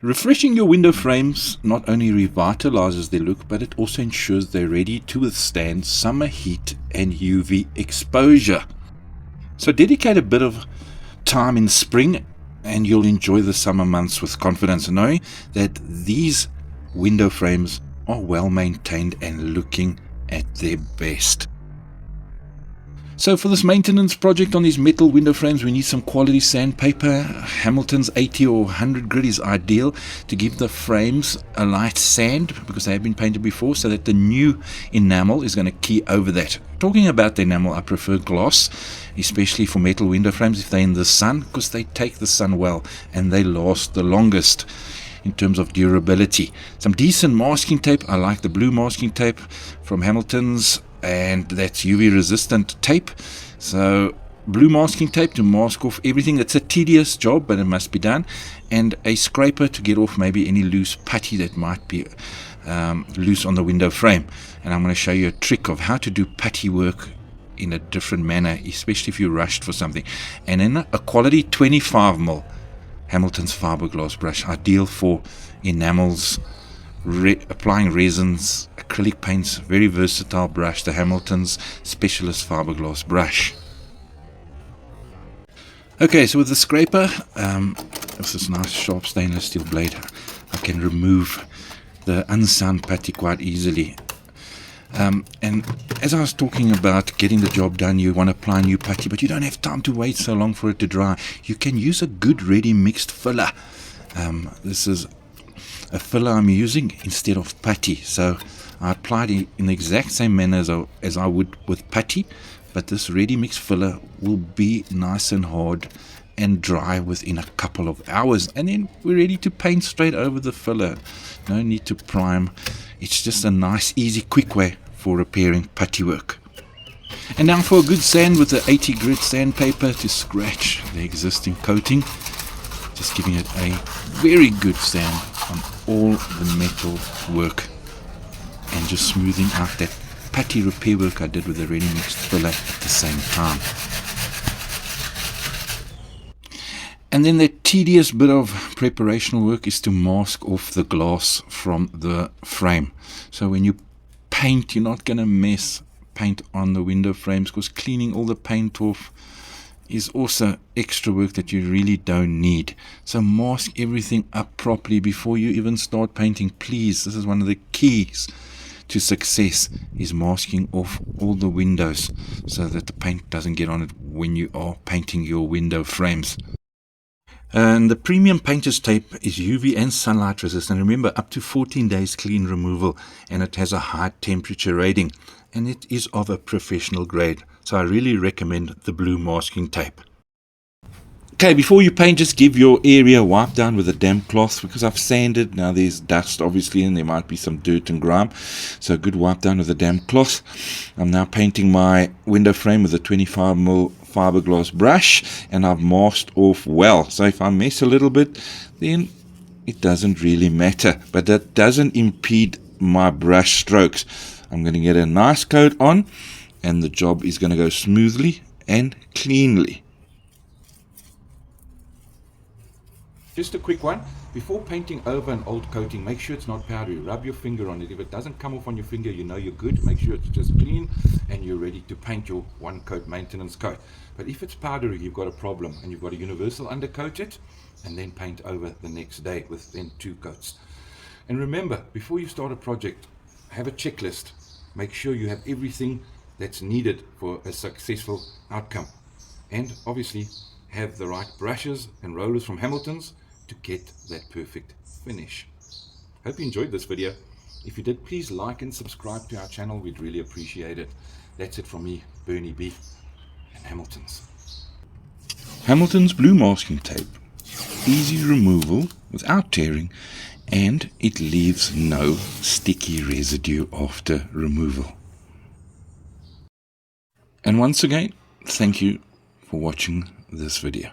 Refreshing your window frames not only revitalizes their look, but it also ensures they're ready to withstand summer heat and UV exposure. So dedicate a bit of time in spring and you'll enjoy the summer months with confidence, knowing that these window frames are well maintained and looking at their best. So for this maintenance project on these metal window frames, we need some quality sandpaper. Hamilton's 80 or 100 grit is ideal to give the frames a light sand because they have been painted before, so that the new enamel is going to key over that. Talking about the enamel, I prefer gloss, especially for metal window frames if they're in the sun, because they take the sun well and they last the longest in terms of durability. Some decent masking tape. I like the blue masking tape from Hamilton's, and that's UV resistant tape. So blue masking tape to mask off everything. It's a tedious job, but it must be done. And a scraper to get off maybe any loose putty that might be loose on the window frame. And I'm going to show you a trick of how to do putty work in a different manner, especially if you're rushed for something. And in a quality 25mm Hamilton's fiberglass brush, ideal for enamels, applying resins, acrylic paints. Very versatile brush, the Hamilton's Specialist Fiberglass brush. Okay, so with the scraper, with this nice sharp stainless steel blade, I can remove the unsound putty quite easily. And as I was talking about getting the job done, you want to apply new putty, but you don't have time to wait so long for it to dry. You can use a good ready mixed filler. This is a filler I'm using instead of putty, so I applied it in the exact same manner as I would with putty, but this ready mix filler will be nice and hard and dry within a couple of hours, and then we're ready to paint straight over the filler. No need to prime. It's just a nice, easy, quick way for repairing putty work. And now for a good sand with the 80 grit sandpaper to scratch the existing coating, just giving it a very good sand on all the metal work and just smoothing out that putty repair work I did with the ready mixed filler at the same time. And then the tedious bit of preparational work is to mask off the glass from the frame. So when you paint, you're not going to mess paint on the window frames, because cleaning all the paint off is also extra work that you really don't need. So mask everything up properly before you even start painting, please. This is one of the keys to success, is masking off all the windows so that the paint doesn't get on it when you are painting your window frames. And the premium painter's tape is UV and sunlight resistant. Remember, up to 14 days clean removal, and it has a high temperature rating, and it is of a professional grade. So I really recommend the blue masking tape. Okay, before you paint, just give your area a wipe down with a damp cloth, because I've sanded. Now there's dust obviously, and there might be some dirt and grime, so a good wipe down with a damp cloth. I'm now painting my window frame with a 25mm fiberglass brush, and I've masked off well. So if I mess a little bit, then it doesn't really matter, but that doesn't impede my brush strokes. I'm going to get a nice coat on, and the job is going to go smoothly and cleanly. Just a quick one. Before painting over an old coating, make sure it's not powdery. Rub your finger on it. If it doesn't come off on your finger, you know you're good. Make sure it's just clean and you're ready to paint your one coat maintenance coat. But if it's powdery, you've got a problem, and you've got a universal undercoat it and then paint over the next day with then 2 coats. And remember, before you start a project, have a checklist. Make sure you have everything that's needed for a successful outcome. And obviously have the right brushes and rollers from Hamilton's to get that perfect finish. Hope you enjoyed this video. If you did, please like and subscribe to our channel. We'd really appreciate it. That's it from me, Bernie B, and Hamilton's. Hamilton's blue masking tape. Easy removal without tearing, and it leaves no sticky residue after removal. And once again, thank you for watching this video.